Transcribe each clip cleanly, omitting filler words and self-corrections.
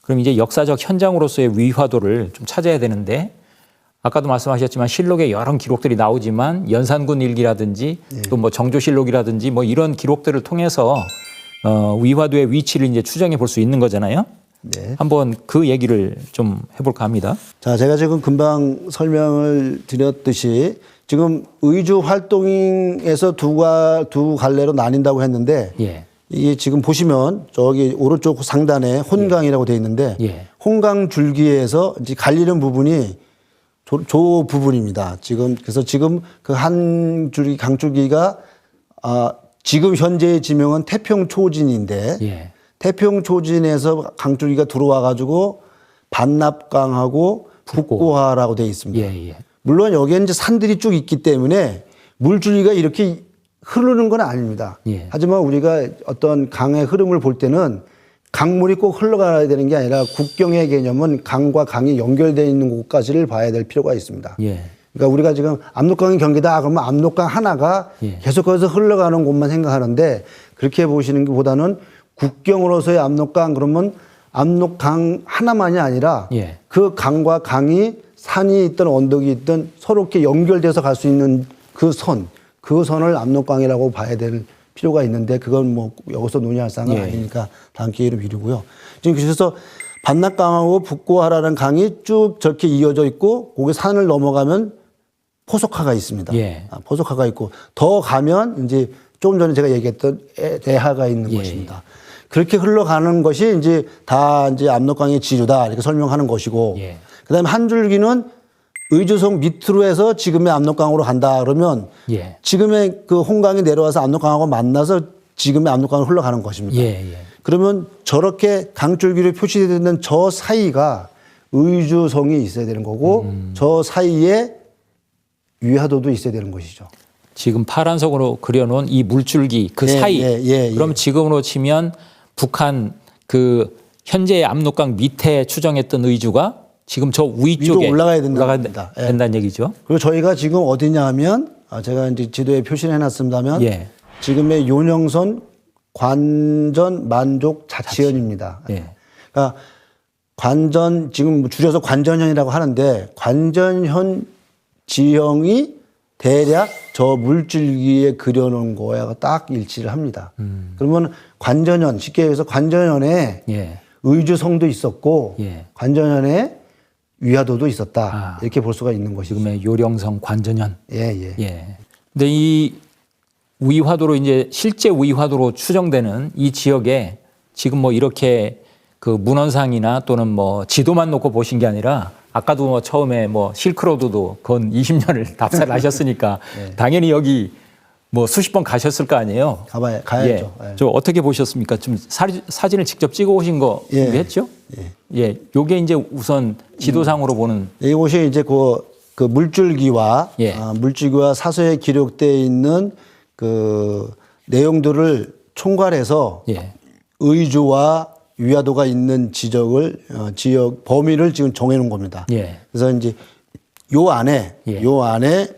그럼 이제 역사적 현장으로서의 위화도를 좀 찾아야 되는데 아까도 말씀하셨지만 실록에 여러 기록들이 나오지만 연산군 일기라든지 또 뭐 정조실록이라든지 뭐 이런 기록들을 통해서 위화도의 위치를 이제 추정해 볼 수 있는 거잖아요. 네. 한번 그 얘기를 좀 해볼까 합니다. 자, 제가 지금 금방 설명을 드렸듯이 지금 의주 활동에서 두 갈래로 나뉜다고 했는데 예. 이게 지금 보시면 저기 오른쪽 상단에 혼강이라고 되어 있는데 예. 혼강 줄기에서 이제 갈리는 부분이 조 부분입니다. 지금 그래서 지금 그 한 줄기 강줄기가 지금 현재의 지명은 태평초진인데 예. 태평초진에서 강줄기가 들어와 가지고 반납강하고 북고하라고 되어 있습니다. 예. 예. 물론 여기에 이제 산들이 쭉 있기 때문에 물줄기가 이렇게 흐르는 건 아닙니다. 예. 하지만 우리가 어떤 강의 흐름을 볼 때는 강물이 꼭 흘러가야 되는 게 아니라 국경의 개념은 강과 강이 연결되어 있는 곳까지를 봐야 될 필요가 있습니다. 예. 그러니까 우리가 지금 압록강이 경기다 그러면 압록강 하나가 예. 계속해서 흘러가는 곳만 생각하는데 그렇게 보시는 것보다는 국경으로서의 압록강 그러면 압록강 하나만이 아니라 예. 그 강과 강이 산이 있든 언덕이 있든 서로 이렇게 연결돼서 갈 수 있는 그 선을 압록강이라고 봐야 될 필요가 있는데 그건 뭐 여기서 논의할 사항은 예. 아니니까 다음 기회로 미루고요. 지금 그래서 반납강하고 북고하라는 강이 쭉 저렇게 이어져 있고 거기 산을 넘어가면 포석하가 있습니다. 예. 포석하가 있고 더 가면 이제 조금 전에 제가 얘기했던 대하가 있는 예. 것입니다. 그렇게 흘러가는 것이 이제 다 이제 압록강의 지류다 이렇게 설명하는 것이고 예. 그다음에 한 줄기는 의주성 밑으로 해서 지금의 압록강으로 간다 그러면 예. 지금의 그 홍강이 내려와서 압록강하고 만나서 지금의 압록강으로 흘러가는 것입니다. 예. 그러면 저렇게 강줄기로 표시되는 저 사이가 의주성이 있어야 되는 거고 저 사이에 위화도도 있어야 되는 것이죠. 지금 파란색으로 그려놓은 이 물줄기 그 사이. 그럼 지금으로 치면 북한 그 현재의 압록강 밑에 추정했던 의주가 지금 저 위쪽에 위로 올라가야 된다. 된다는 얘기죠. 그리고 저희가 지금 어디냐 하면 제가 이제 지도에 표시를 해놨습니다만 예. 지금의 요령선 관전 만족 자치현입니다. 예. 그러니까 관전 지금 줄여서 관전현이라고 하는데 관전현 지형이 대략 저 물줄기에 그려놓은 거와 딱 일치를 합니다. 그러면 관전현 쉽게 얘기해서 관전현에 예. 의주성도 있었고 예. 관전현에 위화도도 있었다. 이렇게 볼 수가 있는 것이죠. 지금의 요령성 관전현. 예. 예. 근데 이 위화도로 이제 실제 위화도로 추정되는 이 지역에 지금 뭐 이렇게 그 문헌상이나 또는 뭐 지도만 놓고 보신 게 아니라 아까도 뭐 처음에 뭐 실크로드도 건 20년을 답사를 하셨으니까 당연히 여기 뭐 수십 번 가셨을 거 아니에요. 가야죠. 예. 저 어떻게 보셨습니까? 좀 사진을 직접 찍어 오신 거 준비했죠? 예. 요게 이제 우선 지도상으로 보는 이곳이 이제 그 물줄기와 물줄기와 사서에 기록되어 있는 그 내용들을 총괄해서 의주와 위화도가 있는 지역 범위를 지금 정해놓은 겁니다. 그래서 이제 요 안에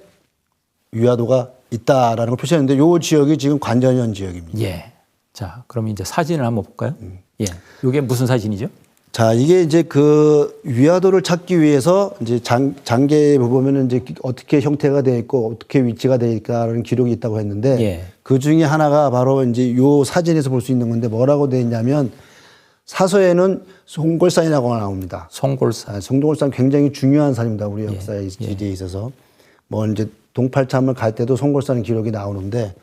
위화도가 있다라는 걸 표시했는데 요 지역이 지금 관전현 지역입니다. 예. 자, 그럼 이제 사진을 한번 볼까요? 예. 요게 무슨 사진이죠? 자, 이게 이제 그 위화도를 찾기 위해서 이제 장계에 보면은 이제 어떻게 형태가 되어 있고 어떻게 위치가 되어 있다라는 기록이 있다고 했는데 그 중에 하나가 바로 이제 요 사진에서 볼 수 있는 건데 뭐라고 되어 있냐면 사서에는 송골산이라고 나옵니다. 송골산. 송골산 굉장히 중요한 산입니다. 우리 역사의 지리에 있어서. 뭐 이제 동팔참을 갈 때도 송골산 기록이 나오는데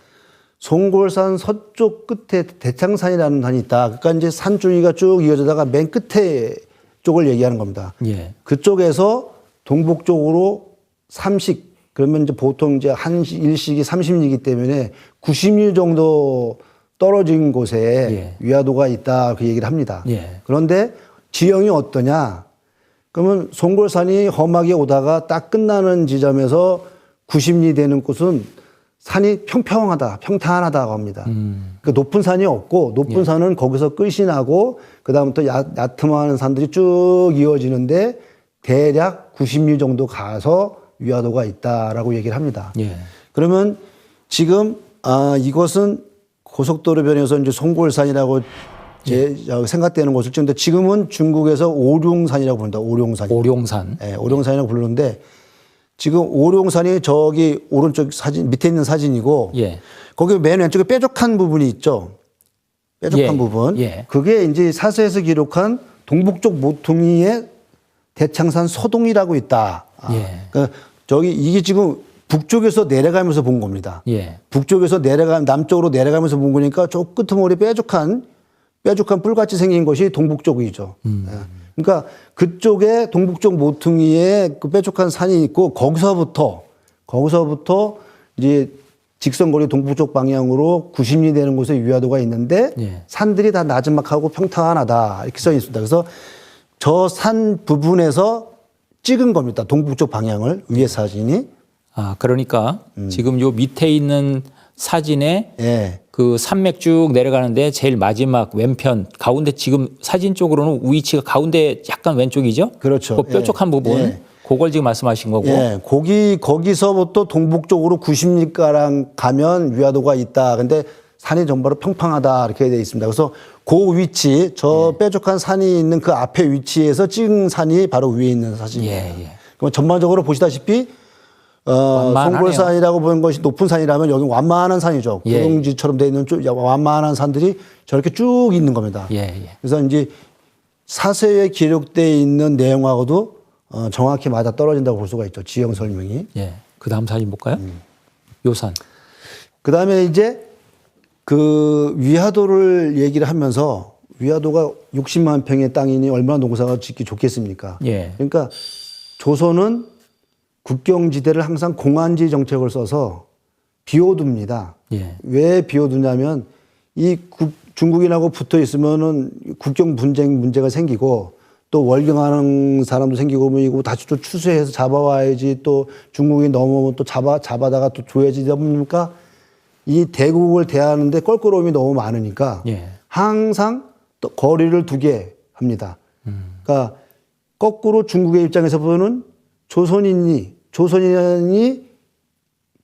송골산 서쪽 끝에 대창산이라는 산이 있다. 그러니까 이제 산 줄기가 쭉 이어지다가 맨 끝에 쪽을 얘기하는 겁니다. 그쪽에서 동북쪽으로 삼식 그러면 이제 보통 이제 일식이 30리이기 때문에 90리 정도 떨어진 곳에 위화도가 있다 그 얘기를 합니다. 그런데 지형이 어떠냐? 그러면 송골산이 험하게 오다가 딱 끝나는 지점에서 90리 되는 곳은 산이 평탄하다고 합니다. 그러니까 높은 산이 없고 높은 산은 거기서 끝이 나고 그다음부터 야트막한 산들이 쭉 이어지는데 대략 90리 정도 가서 위화도가 있다라고 얘기를 합니다. 그러면 지금 이것은 고속도로 변에서 이제 송골산이라고 생각되는 곳을 찍는데 지금은 중국에서 오룡산이라고 부른다. 오룡산. 오룡산. 네, 오룡산이라고 부르는데 지금 오룡산이 저기 오른쪽 사진 밑에 있는 사진이고 예. 거기 맨 왼쪽에 뾰족한 부분이 있죠. 뾰족한 예. 부분. 예. 그게 이제 사서에서 기록한 동북쪽 모퉁이의 대창산 소동이라고 있다. 예. 그러니까 저기 이게 지금 북쪽에서 내려가면서 본 겁니다. 예. 북쪽에서 남쪽으로 내려가면서 본 거니까 저 끄트머리 뾰족한 뿔같이 생긴 것이 동북쪽이죠. 예. 그러니까 그쪽에 동북쪽 모퉁이에 그 뾰족한 산이 있고 거기서부터 이제 직선거리 동북쪽 방향으로 90리 되는 곳에 위화도가 있는데 예. 산들이 다 나지막하고 평탄하다 이렇게 써 있습니다. 그래서 저 산 부분에서 찍은 겁니다. 동북쪽 방향을 위에 사진이. 아, 그러니까 지금 요 밑에 있는 사진에 예. 그 산맥 쭉 내려가는데 제일 마지막 왼편 가운데 지금 사진 쪽으로는 위치가 가운데 약간 왼쪽이죠? 그렇죠. 그 뾰족한 예. 부분. 예. 그걸 지금 말씀하신 거고. 예, 거기서부터 동북쪽으로 90리가량 가면 위화도가 있다. 근데 산이 전바로 평평하다 이렇게 되어 있습니다. 그래서 그 위치, 저 뾰족한 산이 있는 그 앞에 위치에서 찍은 산이 바로 위에 있는 사진입니다. 예, 예. 그럼 전반적으로 보시다시피 완만하네요. 송골산이라고 보는 것이 높은 산이라면 여기 완만한 산이죠. 예. 구릉지처럼 되어 있는 완만한 산들이 저렇게 쭉 있는 겁니다. 예, 예. 그래서 이제 사서에 기록되어 있는 내용하고도 정확히 맞아 떨어진다고 볼 수가 있죠. 지형 설명이. 예. 그 다음 사진 볼까요? 요 산. 그 다음에 이제 그 위화도를 얘기를 하면서 위화도가 60만 평의 땅이니 얼마나 농사가 짓기 좋겠습니까? 예. 그러니까 조선은 국경지대를 항상 공안지 정책을 써서 비워둡니다. 예. 왜 비워두냐면 이 중국인하고 붙어 있으면은 국경 분쟁 문제가 생기고 또 월경하는 사람도 생기고 뭐이고 다시 또 추수해서 잡아와야지 또 중국이 넘어오면 또 잡아다가 또 줘야지 이러다 보니까 이 대국을 대하는데 껄끄러움이 너무 많으니까 예. 항상 또 거리를 두게 합니다. 그러니까 거꾸로 중국의 입장에서 보면은 조선인이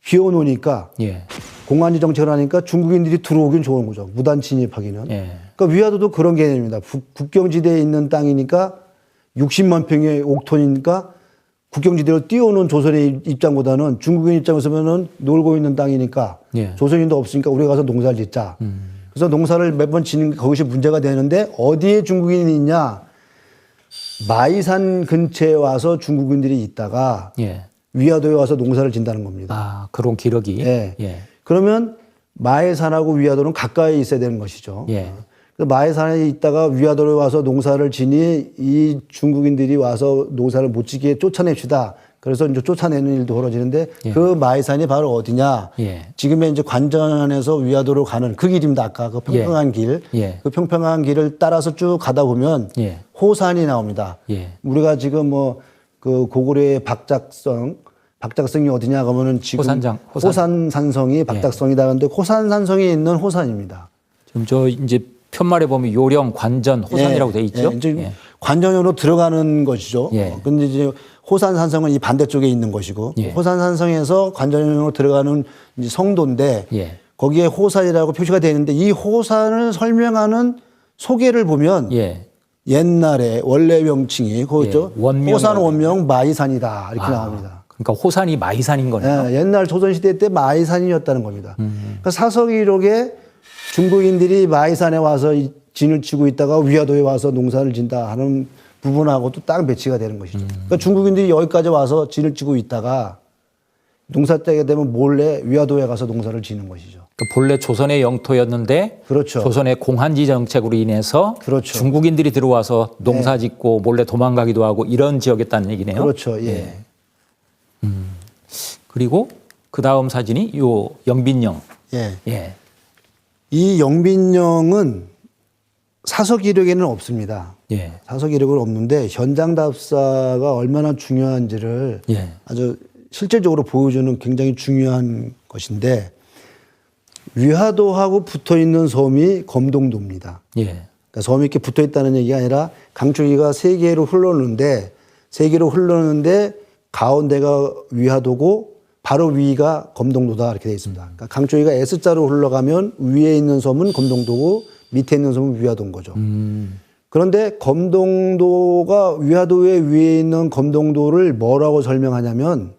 비워놓으니까 예. 공안지 정책을 하니까 중국인들이 들어오긴 좋은 거죠. 무단 침입하기는. 예. 그러니까 위화도도 그런 개념입니다. 국경지대에 있는 땅이니까 60만 평의 옥토니까 국경지대로 띄워놓은 조선의 입장보다는 중국인 입장에서 보면은 놀고 있는 땅이니까 예. 조선인도 없으니까 우리가 가서 농사를 짓자. 그래서 농사를 매번 짓는 게 그것이 문제가 되는데 어디에 중국인이 있냐? 마이산 근처에 와서 중국인들이 있다가 예. 위화도에 와서 농사를 짓는다는 겁니다. 아, 그런 기록이. 예. 예. 그러면 마해산하고 위화도는 가까이 있어야 되는 것이죠. 예. 마해산에 있다가 위화도에 와서 농사를 지니 이 중국인들이 와서 농사를 못 지게 쫓아냅시다. 그래서 이제 쫓아내는 일도 벌어지는데 예. 그 마해산이 바로 어디냐? 예. 지금의 이제 관전에서 위화도로 가는 그 길입니다. 아까 그 평평한 길. 예. 그 평평한 길을 따라서 쭉 가다 보면 예. 호산이 나옵니다. 예. 우리가 지금 뭐 그 고구려의 박작성이 어디냐 그러면은 지금 호산산성이 박작성이다. 그런데 호산산성이 있는 호산입니다. 지금 저 이제 편말에 보면 요령, 관전, 호산이라고 돼 있죠. 예, 이제 관전으로 들어가는 것이죠. 예. 근데 이제 호산산성은 이 반대쪽에 있는 것이고 예. 호산산성에서 관전으로 들어가는 이제 성도인데 예. 거기에 호산이라고 표시가 되어 있는데 이 호산을 설명하는 소개를 보면 예. 옛날에 원래 명칭이 그거죠. 원명이라고 호산 원명 마이산이다 이렇게 나옵니다. 그러니까 호산이 마이산인 거네요. 예, 옛날 조선시대 때 마이산이었다는 겁니다. 그러니까 사서기록에 중국인들이 마이산에 와서 진을 치고 있다가 위화도에 와서 농사를 진다 하는 부분하고도 딱 매치가 되는 것이죠. 그러니까 중국인들이 여기까지 와서 진을 치고 있다가 농사 때가 되면 몰래 위화도에 가서 농사를 지는 것이죠. 그러니까 본래 조선의 영토였는데 그렇죠. 조선의 공한지 정책으로 인해서 그렇죠. 중국인들이 들어와서 농사 짓고 몰래 도망가기도 하고 이런 지역이었다는 얘기네요. 그렇죠. 예. 그리고 그 다음 사진이 요 영빈령. 예. 예. 이 영빈령은 사서 기록에는 없습니다. 예. 사서 기록은 없는데 현장 답사가 얼마나 중요한지를 예. 아주 실질적으로 보여주는 굉장히 중요한 것인데 위화도하고 붙어 있는 섬이 검동도입니다. 예. 그러니까 섬이 이렇게 붙어 있다는 얘기가 아니라 강줄기가 세 개로 흘렀는데 가운데가 위화도고 바로 위가 검동도다 이렇게 되어 있습니다. 그러니까 강줄기가 S자로 흘러가면 위에 있는 섬은 검동도고 밑에 있는 섬은 위화도인 거죠. 그런데 검동도가 위화도의 위에 있는 검동도를 뭐라고 설명하냐면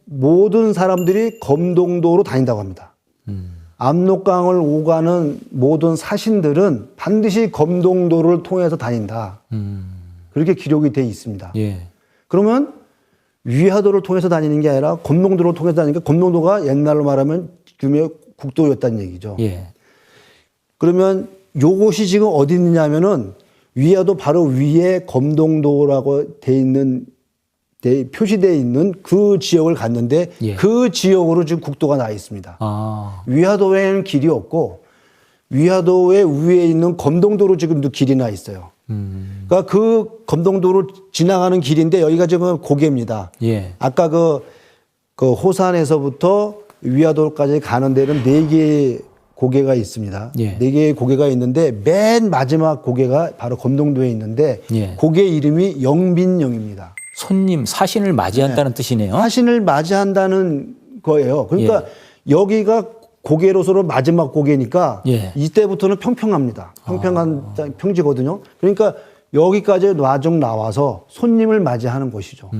모든 사람들이 검동도로 다닌다고 합니다. 압록강을 오가는 모든 사신들은 반드시 검동도를 통해서 다닌다. 그렇게 기록이 돼 있습니다. 예. 그러면 위화도를 통해서 다니는 게 아니라 검동도를 통해서 다니니까 검동도가 옛날로 말하면 규모의 국도였다는 얘기죠. 예. 그러면 요것이 지금 어디 있느냐면은 위화도 바로 위에 검동도라고 돼 있는 표시되어 있는 그 지역을 갔는데 예. 그 지역으로 지금 국도가 나 있습니다. 아. 위화도에는 길이 없고 위화도의 위에 있는 검동도로 지금도 길이 나 있어요. 그러니까 그 검동도로 지나가는 길인데 여기가 지금 고개입니다. 예. 아까 그 호산에서부터 위화도까지 가는 데는 4개의 고개가 있습니다. 예. 4개의 고개가 있는데 맨 마지막 고개가 바로 검동도에 있는데 예. 고개 이름이 영빈영입니다. 손님 사신을 맞이한다는 뜻이네요. 사신을 맞이한다는 거예요. 그러니까 여기가 고개로서로 마지막 고개니까 예. 이때부터는 평평합니다. 평평한 평지거든요. 그러니까 여기까지 놔종 나와서 손님을 맞이하는 곳이죠.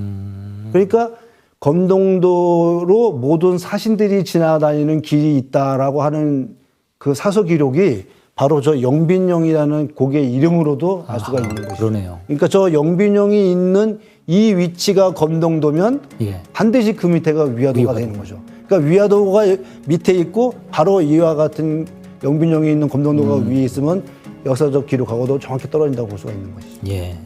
그러니까 검동도로 모든 사신들이 지나다니는 길이 있다라고 하는 그 사서 기록이 바로 저 영빈영이라는 고개 이름으로도 알 수가 있는 것이죠. 그러네요. 그러니까 저 영빈영이 있는 이 위치가 검동도면 예. 반드시 그 밑에가 위화도가 되는 거죠. 그러니까 위화도가 밑에 있고 바로 이와 같은 영빈영이 있는 검동도가 위에 있으면 역사적 기록하고도 정확히 떨어진다고 볼 수가 있는 것이죠. 예.